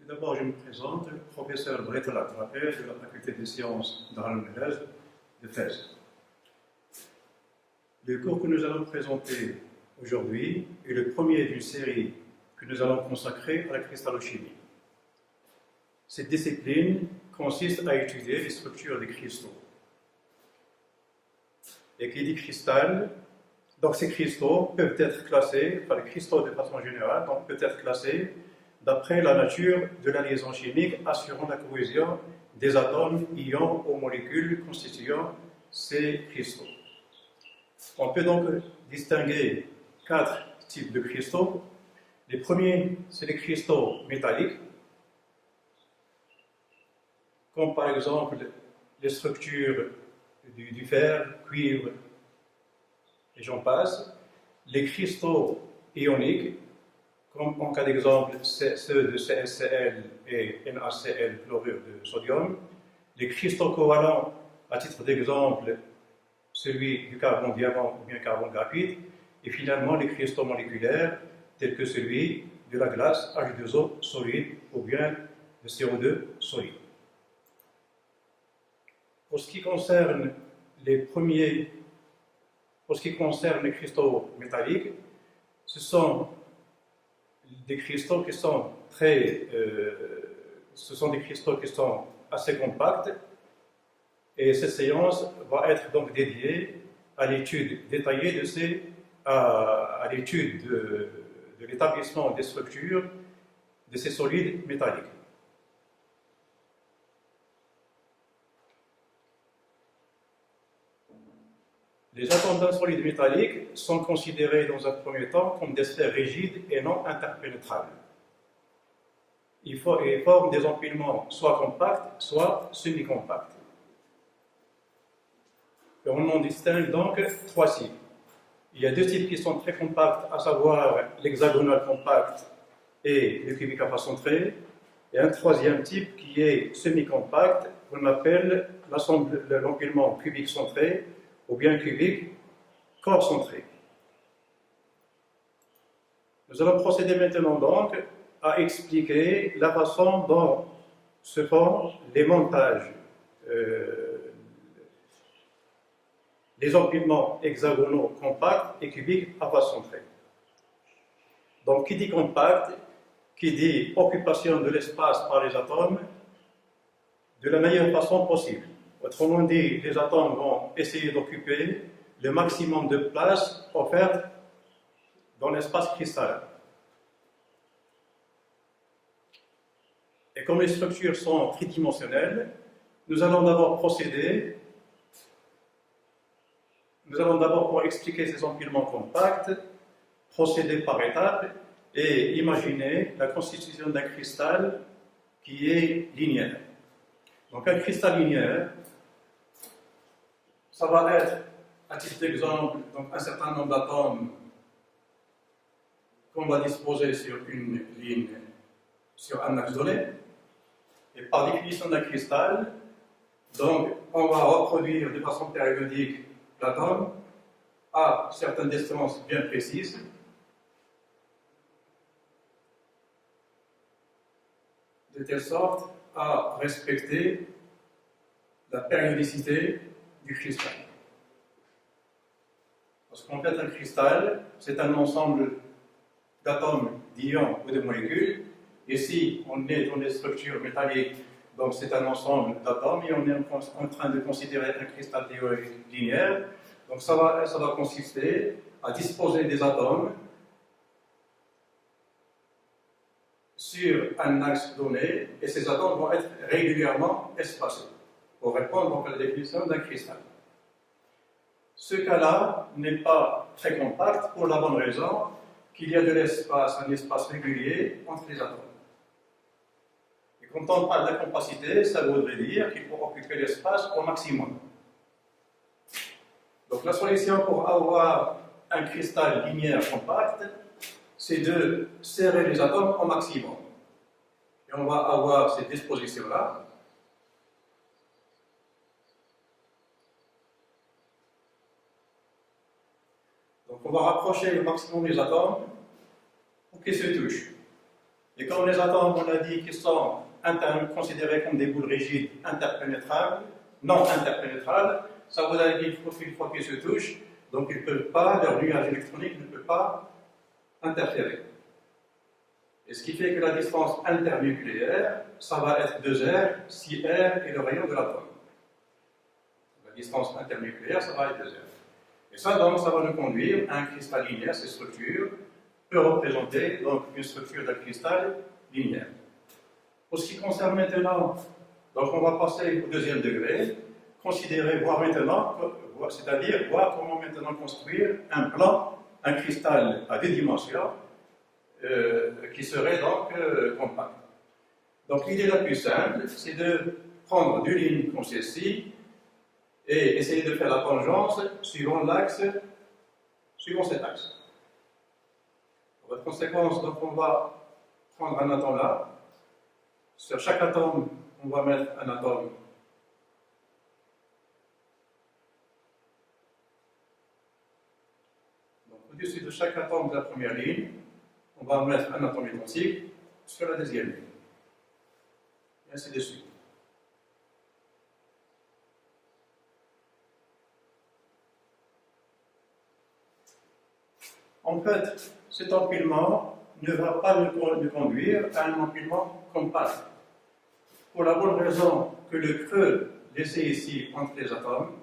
Tout d'abord, je me présente, professeur Brett Latrapé de la faculté des sciences d'Arles de Fès. Le cours que nous allons présenter aujourd'hui est le premier d'une série que nous allons consacrer à la cristallochimie. Cette discipline consiste à étudier les structures des cristaux. Et qui dit cristal, donc ces cristaux peuvent être classés, enfin les cristaux de façon générale, donc peuvent être classés d'après la nature de la liaison chimique assurant la cohésion des atomes, ions ou molécules constituant ces cristaux. On peut donc distinguer 4 types de cristaux. Les premiers, c'est les cristaux métalliques, comme par exemple les structures du fer, cuivre, et j'en passe. Les cristaux ioniques, comme en cas d'exemple ceux de CSCl et NaCl, chlorure de sodium. Les cristaux covalents, à titre d'exemple, celui du carbone diamant ou bien carbone graphite, et finalement les cristaux moléculaires, tels que celui de la glace H2O solide ou bien de CO2 solide. Pour ce qui concerne les cristaux métalliques, ce sont des cristaux qui sont assez compacts, et cette séance va être donc dédiée à l'étude détaillée à l'étude de l'établissement des structures de ces solides métalliques. Les atomes d'un solide métallique sont considérés dans un premier temps comme des sphères rigides et non interpénétrables. Ils forment des empilements soit compacts, soit semi-compacts. Et on en distingue donc 3 types. Il y a 2 types qui sont très compacts, à savoir l'hexagonal compact et le cubique à face centrée, et un 3e type qui est semi-compact, qu'on appelle l'empilement cubique centré, ou bien cubique corps centré. Nous allons procéder maintenant donc à expliquer la façon dont se font les montages, les empilements hexagonaux compacts et cubiques à face centrée. Donc, qui dit compact, qui dit occupation de l'espace par les atomes de la meilleure façon possible. Autrement dit, les atomes vont essayer d'occuper le maximum de place offerte dans l'espace cristallin. Et comme les structures sont tridimensionnelles, nous allons d'abord pour expliquer ces empilements compacts, procéder par étapes et imaginer la constitution d'un cristal qui est linéaire. Donc un cristal linéaire, ça va être, à titre d'exemple, un certain nombre d'atomes qu'on va disposer sur une ligne, sur un axe donné. Et par définition d'un cristal, donc on va reproduire de façon périodique l'atome à certaines distances bien précises. De telle sorte à respecter la périodicité du cristal. Parce qu'en fait, un cristal, c'est un ensemble d'atomes, d'ions ou de molécules. Ici, on est dans des structures métalliques, donc c'est un ensemble d'atomes, et on est en train de considérer un cristal théorique linéaire. Donc ça va consister à disposer des atomes sur un axe donné, et ces atomes vont être régulièrement espacés, pour répondre donc à la définition d'un cristal. Ce cas-là n'est pas très compact pour la bonne raison qu'il y a de l'espace, un espace régulier entre les atomes. Et quand on parle d'incompacité, ça voudrait dire qu'il faut occuper l'espace au maximum. Donc la solution pour avoir un cristal linéaire compact, c'est de serrer les atomes au maximum. Et on va avoir cette disposition-là. Donc on va rapprocher le maximum les atomes pour qu'ils se touchent. Et comme les atomes, on a dit qu'ils sont considérés comme des boules rigides interpénétrables, non interpénétrables, ça vous a dit qu'une fois qu'ils se touchent, donc ils ne peuvent pas, leur nuage électronique ne peut pas interférer. Et ce qui fait que la distance internucléaire, ça va être 2R si R est le rayon de l'atome. La distance internucléaire, ça va être 2R. Et ça, donc, ça va nous conduire à un cristal linéaire. Ces structures peuvent représenter donc, une structure d'un cristal linéaire. Pour ce qui concerne maintenant, donc on va passer au deuxième degré, considérer, voir maintenant, c'est-à-dire voir comment maintenant construire un plan, un cristal à deux dimensions, qui serait donc compact. Donc l'idée la plus simple, c'est de prendre deux lignes comme celle-ci et essayer de faire la tangence suivant l'axe, suivant cet axe. En conséquence, donc on va prendre un atome là. Sur chaque atome, on va mettre un atome. Donc au-dessus de chaque atome de la première ligne, on va mettre un atome identique sur la deuxième ligne. Et ainsi de suite. En fait, cet empilement ne va pas nous conduire à un empilement compact. Pour la bonne raison que le creux laissé ici entre les atomes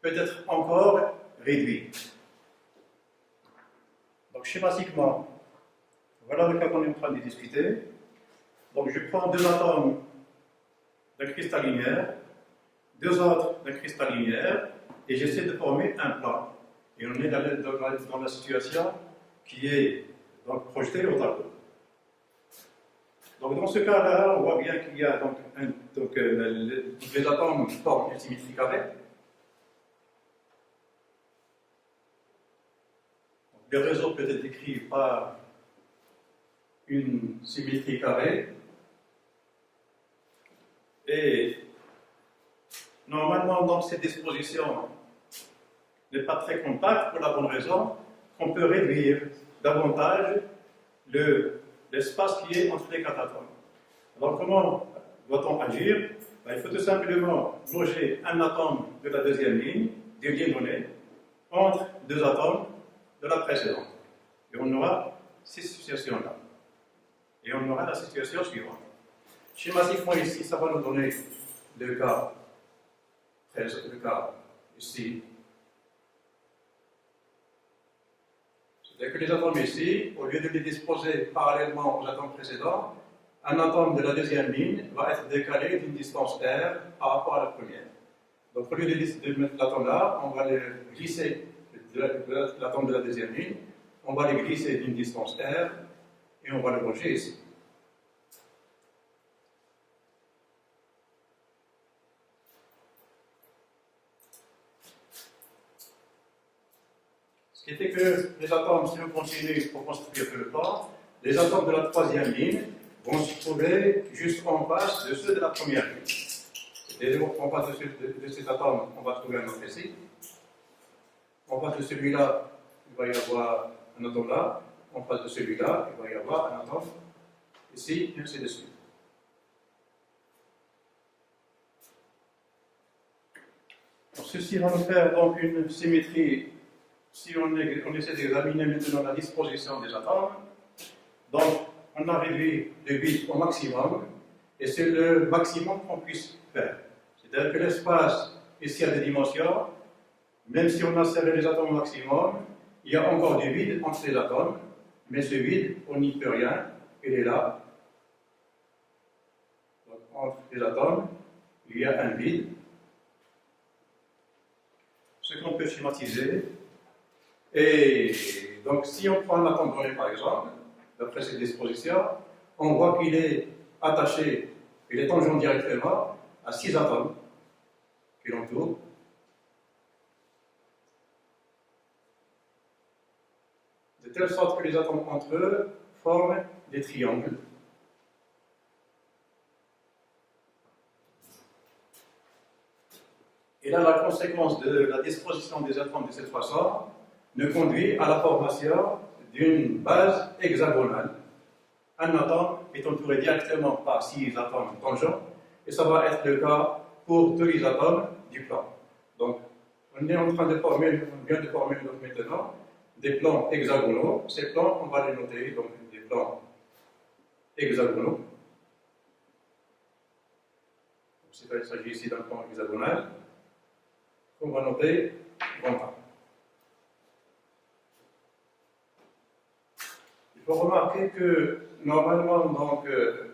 peut être encore réduit. Donc schématiquement, voilà le cas qu'on est en train de discuter. Donc je prends deux atomes d'un cristal linéaire, deux autres d'un cristal linéaire, et j'essaie de former un plan. Et on est dans la situation qui est donc projetée au tableau. Donc dans ce cas-là, on voit bien qu'il y a les atomes forment une symétrie carrée. Le réseau peut être décrit par une symétrie carrée. Et normalement, donc, cette disposition n'est pas très compacte pour la bonne raison qu'on peut réduire davantage l'espace qui est entre les quatre atomes. Alors comment doit-on agir? Il faut tout simplement loger un atome de la deuxième ligne, des liens donnés, entre deux atomes de la précédente. Et on aura ces situations-là. Et on aura la situation suivante. Schématiquement ici, ça va nous donner le cas ici. C'est-à-dire que les atomes ici, au lieu de les disposer parallèlement aux atomes précédents, un atome de la deuxième ligne va être décalé d'une distance R par rapport à la première. Donc au lieu de mettre l'atome là, on va le glisser, l'atome de la deuxième ligne, on va le glisser d'une distance R et on va le loger ici. Ce qui fait que les atomes, si on continue pour construire le plan, les atomes de la troisième ligne vont se trouver juste en face de ceux de la première ligne. Et en face de cet atome, on va trouver un autre ici. En face de celui-là, il va y avoir un atome là. En face de celui-là, il va y avoir un atome ici, et ainsi de suite. Alors, ceci va nous faire donc une symétrie. Si on essaie d'examiner maintenant la disposition des atomes, donc on a réduit le bit au maximum, et c'est le maximum qu'on puisse faire. C'est-à-dire que l'espace ici a des dimensions, même si on a serré les atomes au maximum, il y a encore du vide entre les atomes, mais ce vide, on n'y peut rien, il est là. Donc, entre les atomes, il y a un vide. Ce qu'on peut schématiser. Et donc, si on prend un atome donné, par exemple, d'après cette disposition, on voit qu'il est attaché, il est tangent directement à 6 atomes qui l'entourent. De telle sorte que les atomes entre eux forment des triangles. Et là, la conséquence de la disposition des atomes de cette façon nous conduit à la formation d'une base hexagonale. Un atome est entouré directement par 6 atomes tangents, et ça va être le cas pour tous les atomes du plan. Donc, on est en train de former, on vient de former donc maintenant des plans hexagonaux. Ces plans, on va les noter, donc des plans hexagonaux. Il s'agit ici d'un plan hexagonal qu'on va noter grand A. Il faut remarquer que normalement, donc,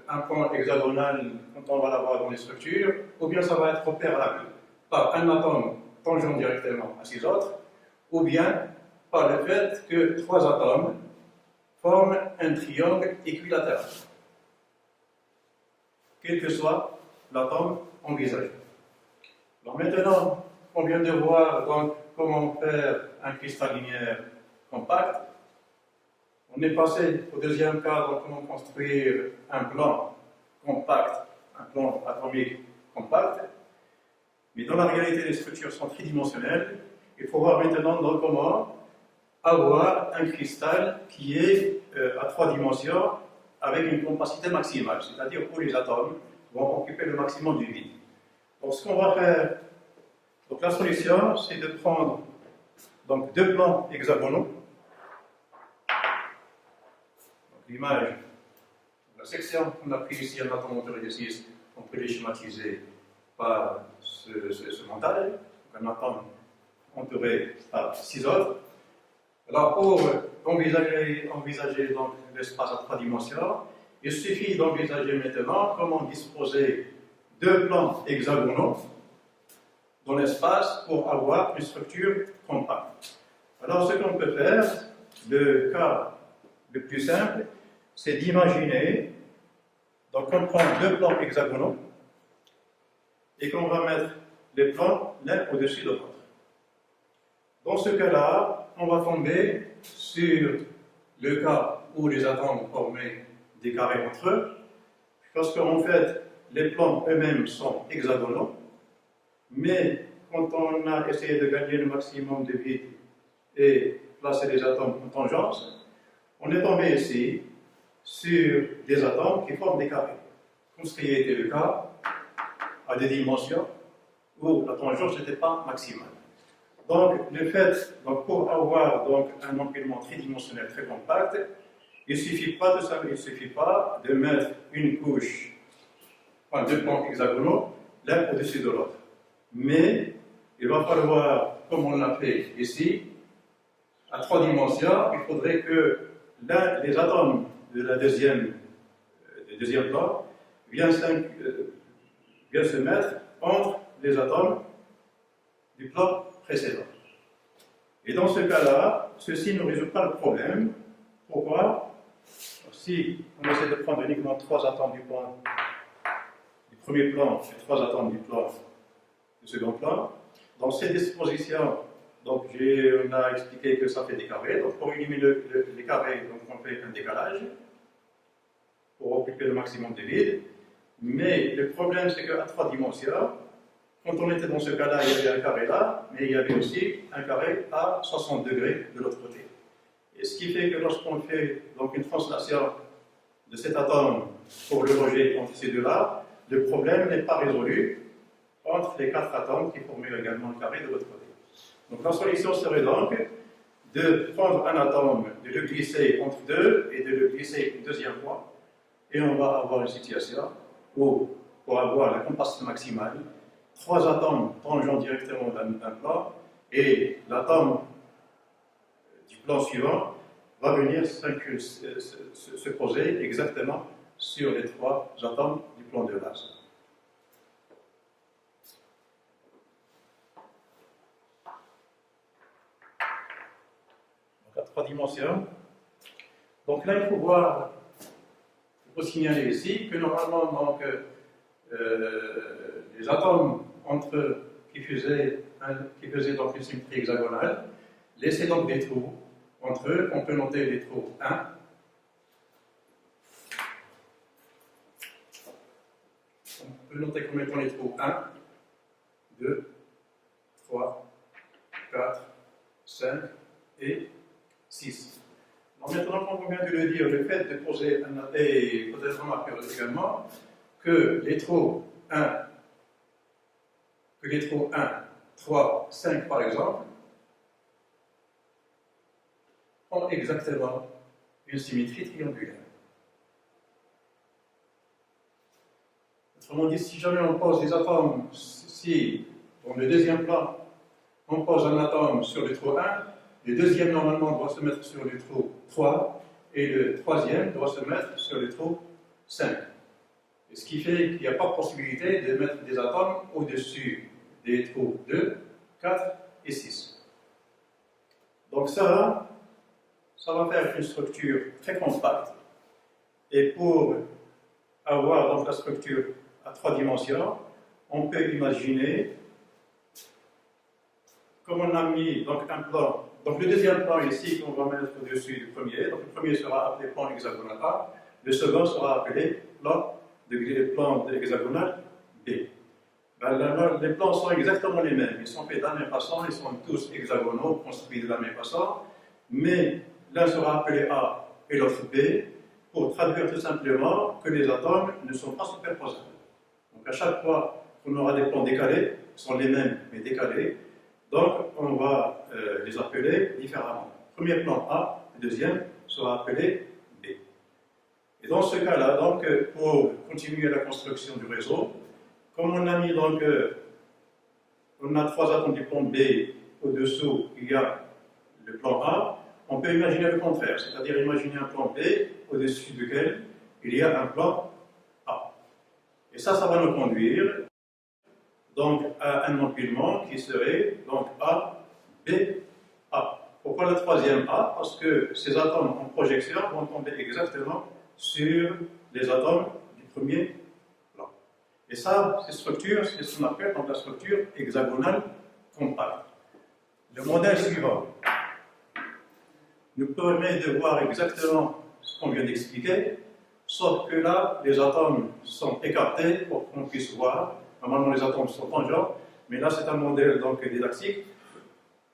un plan hexagonal, quand on va l'avoir dans les structures, ou bien ça va être opérable par un atome tangent directement à 6 autres, ou bien par le fait que 3 atomes forment un triangle équilatéral, quel que soit l'atome envisagé. Alors maintenant, on vient de voir donc comment faire un cristal linéaire compact. On est passé au deuxième cas, donc comment construire un plan compact, un plan atomique compact. Mais dans la réalité, les structures sont tridimensionnelles. Il faut voir maintenant donc comment avoir un cristal qui est à 3 dimensions avec une compacité maximale, c'est-à-dire où les atomes vont occuper le maximum du vide. Donc ce qu'on va faire, donc la solution, c'est de prendre donc 2 plans hexagonaux. L'image, la section qu'on a prise ici, un atome entouré de 6, on peut les schématiser par ce montage, donc un atome entouré par 6 autres. Alors pour envisager donc l'espace à 3 dimensions, il suffit d'envisager maintenant comment disposer 2 plans hexagonaux dans l'espace pour avoir une structure compacte. Alors ce qu'on peut faire, le cas le plus simple, c'est d'imaginer, donc on prend 2 plans hexagonaux et qu'on va mettre les plans l'un au-dessus de l'autre. Dans ce cas-là, on va tomber sur le cas où les atomes formaient des carrés entre eux, parce qu'en fait, les plans eux-mêmes sont hexagonaux, mais quand on a essayé de gagner le maximum de vide et placer les atomes en tangence, on est tombé ici sur des atomes qui forment des carrés, comme ce qui a été le cas à des dimensions où la tangence n'était pas maximale. Donc, le fait, donc, pour avoir donc, un empilement tridimensionnel très compact, il ne suffit pas de mettre une couche, enfin 2 plans hexagonaux, l'un au-dessus de l'autre. Mais il va falloir, comme on l'a fait ici, à 3 dimensions, il faudrait que les atomes de la deuxième plan viennent se mettre entre les atomes du plan précédent. Et dans ce cas-là, ceci ne résout pas le problème. Pourquoi? Si on essaie de prendre uniquement 3 atomes du premier plan et 3 atomes du second plan, dans ces dispositions, donc on a expliqué que ça fait des carrés. Donc pour éliminer les carrés, donc on fait un décalage pour occuper le maximum de vide. Mais le problème, c'est qu'à 3 dimensions, quand on était dans ce cas-là, il y avait un carré là, mais il y avait aussi un carré à 60 degrés de l'autre côté. Et ce qui fait que lorsqu'on fait donc une translation de cet atome pour le rejet entre ces deux-là, le problème n'est pas résolu entre les 4 atomes qui formaient également le carré de l'autre côté. Donc la solution serait donc de prendre un atome, de le glisser entre deux et de le glisser une deuxième fois, et on va avoir une situation où, pour avoir la compacité maximale, 3 atomes tangeant directement d'un plan, et l'atome du plan suivant va venir se poser exactement sur les 3 atomes du plan de base. Donc à 3 dimensions. Donc là, il faut signaler ici que normalement, donc, les atomes entre eux qui faisaient donc une symétrie hexagonale laissaient donc des trous entre eux. On peut noter les trous 1, on peut noter comme étant les trous 1, 2, 3, 4, 5 et 6. Alors maintenant, comme on vient de le dire, le fait de poser un et peut-être remarquer également que les trous 1, 3, 5 par exemple, ont exactement une symétrie triangulaire. Autrement dit, si jamais on pose des atomes, si dans le deuxième plan, on pose un atome sur le trou 1, le deuxième normalement doit se mettre sur le trou 3 et le troisième doit se mettre sur le trou 5. Et ce qui fait qu'il n'y a pas de possibilité de mettre des atomes au-dessus des trous 2, 4 et 6. Donc ça va faire une structure très compacte. Et pour avoir donc la structure à 3 dimensions, on peut imaginer, comme on a mis donc un plan, donc le deuxième plan ici qu'on va mettre au-dessus du premier, donc le premier sera appelé plan hexagonal A, le second sera appelé plan hexagonal B. Ben, les plans sont exactement les mêmes, ils sont faits de la même façon, ils sont tous hexagonaux, construits de la même façon, mais l'un sera appelé A et l'autre B, pour traduire tout simplement que les atomes ne sont pas superposables. Donc à chaque fois qu'on aura des plans décalés, qui sont les mêmes mais décalés, donc on va les appeler différemment. Premier plan A, le deuxième sera appelé B. Et dans ce cas-là, donc, pour continuer la construction du réseau, comme on a mis donc, on a 3 atomes du plan B, au-dessous il y a le plan A, on peut imaginer le contraire, c'est-à-dire imaginer un plan B au-dessus duquel il y a un plan A. Et ça va nous conduire donc à un empilement qui serait donc A, B, A. Pourquoi le troisième A? Parce que ces atomes en projection vont tomber exactement sur les atomes du premier plan. Et ça, ces structures, c'est ce qu'on appelle donc la structure hexagonale compacte. Le modèle suivant nous permet de voir exactement ce qu'on vient d'expliquer, sauf que là, les atomes sont écartés pour qu'on puisse voir. Normalement, les atomes sont tangents, mais là, c'est un modèle donc, didactique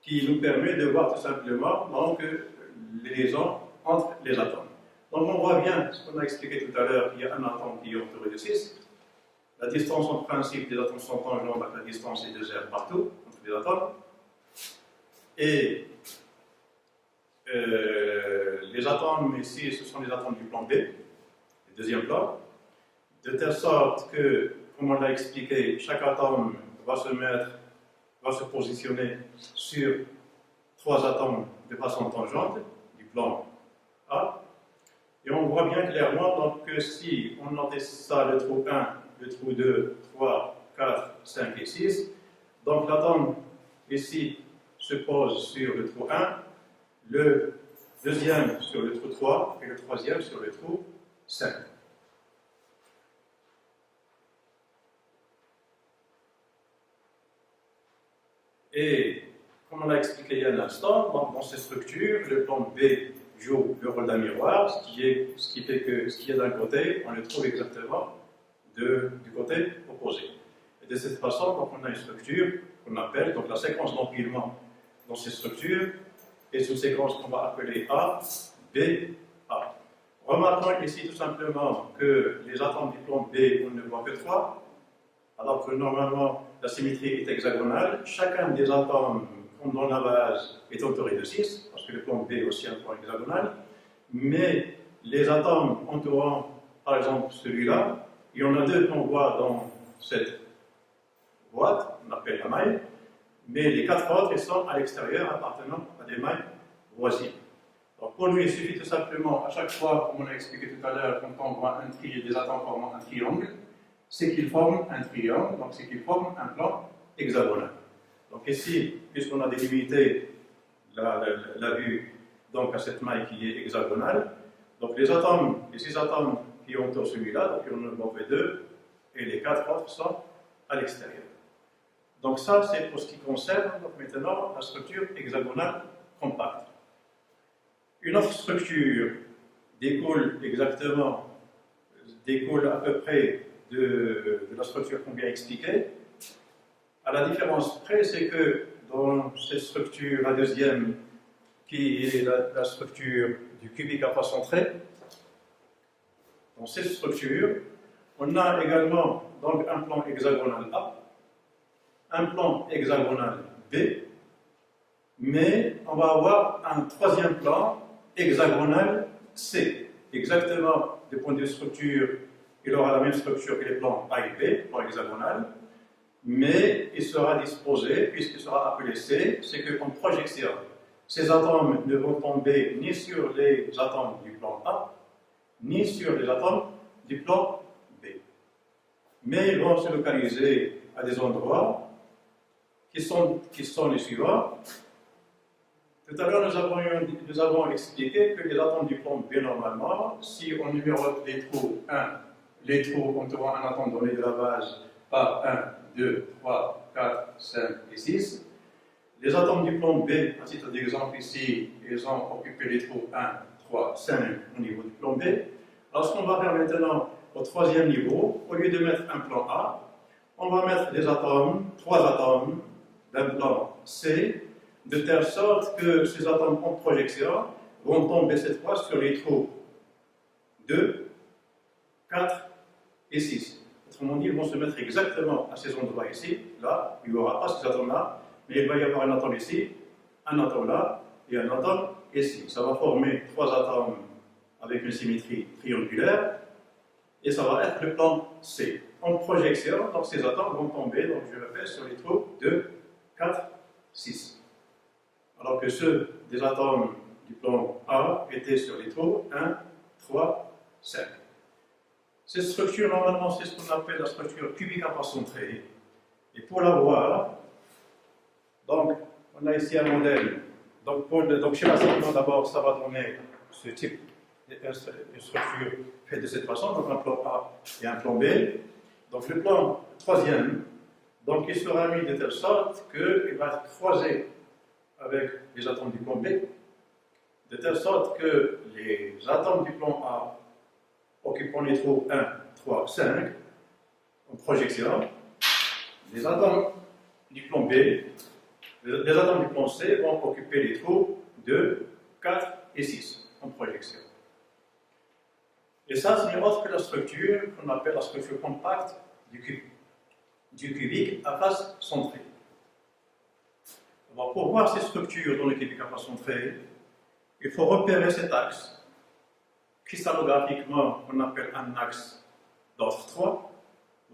qui nous permet de voir tout simplement donc, les liaisons entre les atomes. Donc, on voit bien ce qu'on a expliqué tout à l'heure, il y a un atome qui est entouré de 6. La distance en principe des atomes sont tangents, donc la distance est de 0 partout entre les atomes. Et les atomes ici, ce sont les atomes du plan B, le deuxième plan, de telle sorte que, comme on l'a expliqué, chaque atome va se positionner sur 3 atomes de façon tangente du plan A. Et on voit bien clairement donc, que si on notait ça, le trou 1, le trou 2, 3, 4, 5 et 6, donc l'atome ici se pose sur le trou 1, le deuxième sur le trou 3 et le troisième sur le trou 5. Et comme on l'a expliqué il y a un instant, dans ces structures, le plan B joue le rôle d'un miroir, ce qui fait que ce qui est d'un côté, on le trouve exactement du côté opposé. Et de cette façon, donc, on a une structure qu'on appelle donc, la séquence d'empilement dans ces structures, et c'est une séquence qu'on va appeler A, B, A. Remarquons ici tout simplement que les atomes du plan B, on ne voit que 3, alors que normalement la symétrie est hexagonale. Chacun des atomes, comme dans la base, est entouré de 6, parce que le plan B est aussi un plan hexagonal. Mais les atomes entourant, par exemple, celui-là, il y en a 2 qu'on voit dans cette boîte, on appelle la maille, mais les 4 autres, ils sont à l'extérieur, appartenant à des mailles voisines. Donc pour lui, il suffit tout simplement, à chaque fois, comme on a expliqué tout à l'heure, quand on voit des atomes formant un triangle, c'est qu'ils forment un triangle, donc c'est qu'ils forment un plan hexagonal. Donc ici, puisqu'on a délimité la vue donc à cette maille qui est hexagonale, donc les 6 atomes qui entourent celui-là, donc il y en a que 2, et les 4 autres sont à l'extérieur. Donc ça, c'est pour ce qui concerne donc maintenant la structure hexagonale compacte. Une autre structure découle à peu près de la structure qu'on vient expliquer. À la différence près, c'est que dans cette structure, la deuxième, qui est la structure du cubique à face centrée. Dans cette structure, on a également donc un plan hexagonal A, un plan hexagonal B, mais on va avoir un troisième plan hexagonal C. Exactement, du point de vue structure, il aura la même structure que les plans A et B, plan hexagonal, mais il sera disposé, puisqu'il sera appelé C, c'est qu'en projection, ces atomes ne vont tomber ni sur les atomes du plan A, ni sur les atomes du plan B. Mais ils vont se localiser à des endroits qui sont les suivants. Tout à l'heure, nous avons expliqué que les atomes du plan B, normalement, si on numérote les trous 1, les trous entourant un atome donné de la base par 1, 2, 3, 4, 5 et 6, les atomes du plan B, à titre d'exemple ici, ils ont occupé les trous 1, 3, 5 au niveau du plan B. Alors, ce qu'on va faire maintenant au troisième niveau, au lieu de mettre un plan A, on va mettre des atomes, 3 atomes d'un plan C, de telle sorte que ces atomes en projection vont tomber cette fois sur les trous 2, 4 et 6. Autrement dit, ils vont se mettre exactement à ces endroits ici. Là, il n'y aura pas ces atomes-là, mais il va y avoir un atome ici, un atome là et un atome ici. Ça va former 3 atomes avec une symétrie triangulaire et ça va être le plan C. En projection, donc ces atomes vont tomber, donc je répète, sur les trous 2, 4, 6. Alors que ceux des atomes du plan A étaient sur les trous 1, 3, 5. Cette structure, normalement, c'est ce qu'on appelle la structure cubique à face centrée. Et pour la voir, donc, on a ici un modèle. Donc chez la segment, d'abord, ça va donner ce type de structure faite de cette façon, donc un plan A et un plan B. Donc le plan troisième, donc il sera mis de telle sorte qu'il va être croisé avec les atomes du plan B, de telle sorte que les atomes du plan A occupant les trous 1, 3, 5 en projection, les atomes du plan B, les atomes du plan C vont occuper les trous 2, 4 et 6 en projection. Et ça, ce n'est autre que la structure qu'on appelle la structure compacte du cubique à face centrée. Alors, pour voir ces structures dans le cubique à face centrée, il faut repérer cet axe. Cristallographiquement, on appelle un axe d'ordre 3,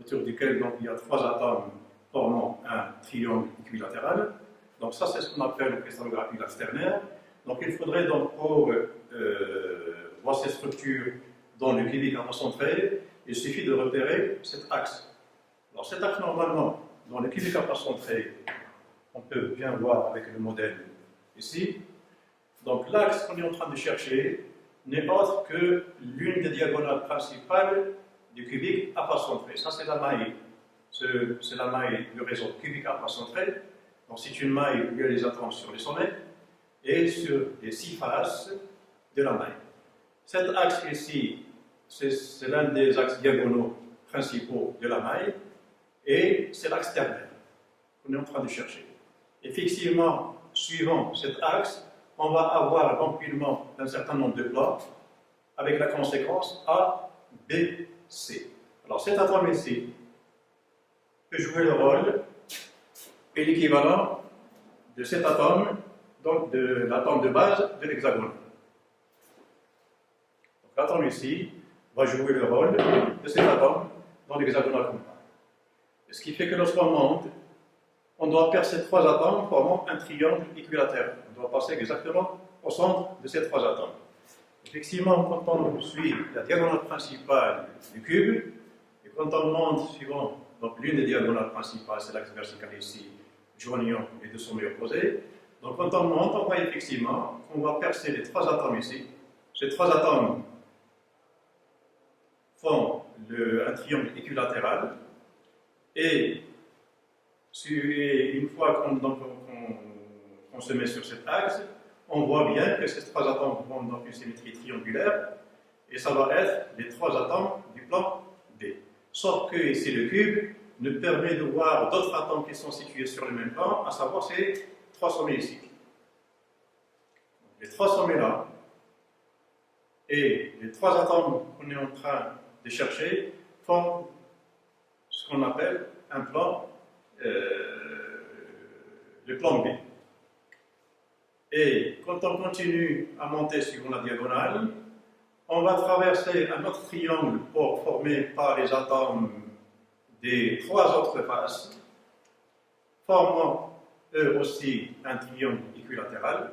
autour duquel donc, il y a 3 atomes formant un triangle équilatéral. Donc ça, c'est ce qu'on appelle en cristallographie l'axe ternaire. Donc il faudrait donc, pour voir ces structures dans le cubique à face centrée, il suffit de repérer cet axe. Alors cet axe, normalement, dans le cubique à face centrée, on peut bien voir avec le modèle ici. Donc l'axe qu'on est en train de chercher n'est autre que l'une des diagonales principales du cubique à face centrée. Ça, c'est la maille. C'est la maille du réseau cubique à face centrée. Donc c'est une maille où il y a les atomes sur les sommets et sur les 6 faces de la maille. Cet axe ici, c'est l'un des axes diagonaux principaux de la maille et c'est l'axe ternaire qu'on est en train de chercher. Effectivement, suivant cet axe, on va avoir l'empilement d'un certain nombre de plans avec la conséquence A, B, C. Alors cet atome ici peut jouer le rôle et l'équivalent de cet atome, donc de l'atome de base de l'hexagone. L'atome ici va jouer le rôle de cet atome dans l'hexagonal compact. Ce qui fait que lorsqu'on monte, on doit percer 3 atomes formant un triangle équilatéral. On doit passer exactement au centre de ces 3 atomes. Effectivement, quand on suit la diagonale principale du cube, et quand on monte suivant l'une des diagonales principales, c'est l'axe vertical ici, joignant les 2 sommets opposés. Donc quand on monte, on voit effectivement qu'on va percer les 3 atomes ici. Ces 3 atomes font un triangle équilatéral et une fois qu'on se met sur cet axe, on voit bien que ces 3 atomes vont dans une symétrie triangulaire et ça va être les 3 atomes du plan B. Sauf que ici le cube nous permet de voir d'autres atomes qui sont situés sur le même plan, à savoir ces 3 sommets ici. Les 3 sommets là Et les trois atomes qu'on est en train de chercher forment ce qu'on appelle un plan, le plan B. Et quand on continue à monter sur la diagonale, on va traverser un autre triangle formé par les atomes des trois autres faces, formant eux aussi un triangle équilatéral.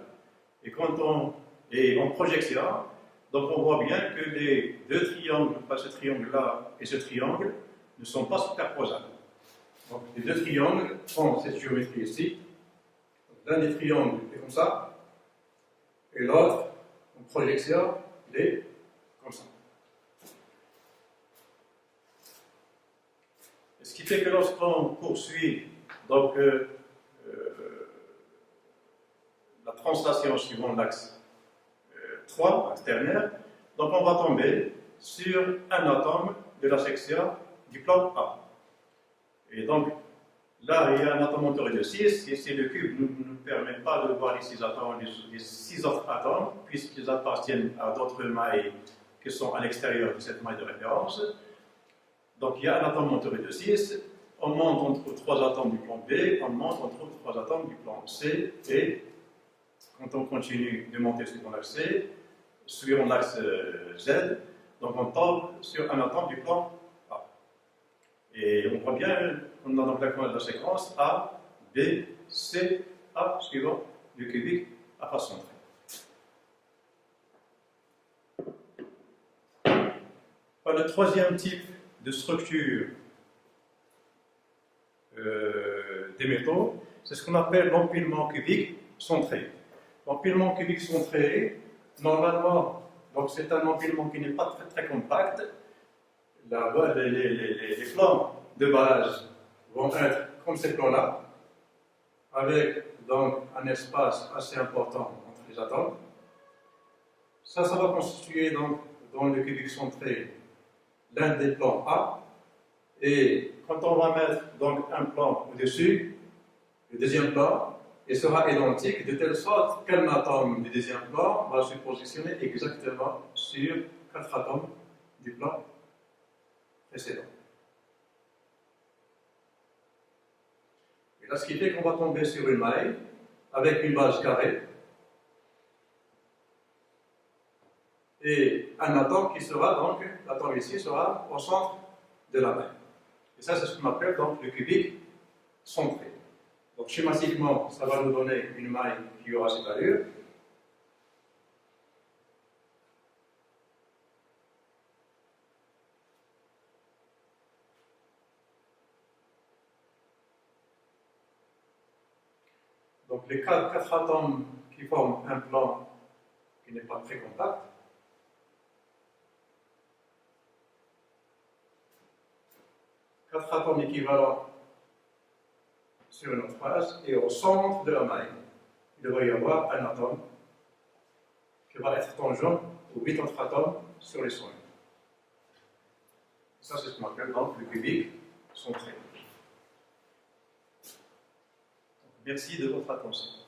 Et quand on est en projection, donc on voit bien que les deux triangles, ce triangle-là et ce triangle, ne sont pas superposables. Donc les deux triangles font cette géométrie ici. L'un des triangles est comme ça, et l'autre, en projection, il est comme ça. Et ce qui fait que lorsqu'on poursuit donc, la translation suivant l'axe 3, axe ternaire, donc on va tomber sur un atome de la section du plan A. Et donc, là, il y a un atome entouré de 6, et si le cube ne nous permet pas de voir les 6 atomes, les 6 autres atomes, puisqu'ils appartiennent à d'autres mailles qui sont à l'extérieur de cette maille de référence. Donc, il y a un atome entouré de 6, on monte, on trouve 3 atomes du plan B, on monte, on trouve 3 atomes du plan C, et quand on continue de monter sur l'axe C, suivant l'axe Z, donc on tombe sur un atome du plan A. Et on voit bien, on a donc la séquence A, B, C, A, suivant le cubique à face centrée. Le troisième type de structure des métaux, c'est ce qu'on appelle l'empilement cubique centré. L'empilement cubique centré, normalement, donc c'est un empilement qui n'est pas très, très compact. Les plans de base vont être comme ces plans-là, avec donc un espace assez important entre les atomes. Ça va constituer donc dans le cubique centré l'un des plans A. Et quand on va mettre donc un plan au-dessus, le deuxième plan, il sera identique de telle sorte qu'un atome du deuxième plan va se positionner exactement sur 4 atomes du plan précédent. Et là, ce qui fait qu'on va tomber sur une maille avec une base carrée et un atome qui sera donc, l'atome ici sera au centre de la maille. Et ça, c'est ce qu'on appelle donc le cubique centré. Donc schématiquement, ça va nous donner une maille qui aura cette allure. Donc les 4 atomes qui forment un plan qui n'est pas très compact. Quatre atomes équivalents sur une autre face, et au centre de la maille, il devrait y avoir un atome qui va être tangent aux 8 autres atomes sur les soins. Ça, c'est ce qu'on appelle donc le cubique centré. Merci de votre attention.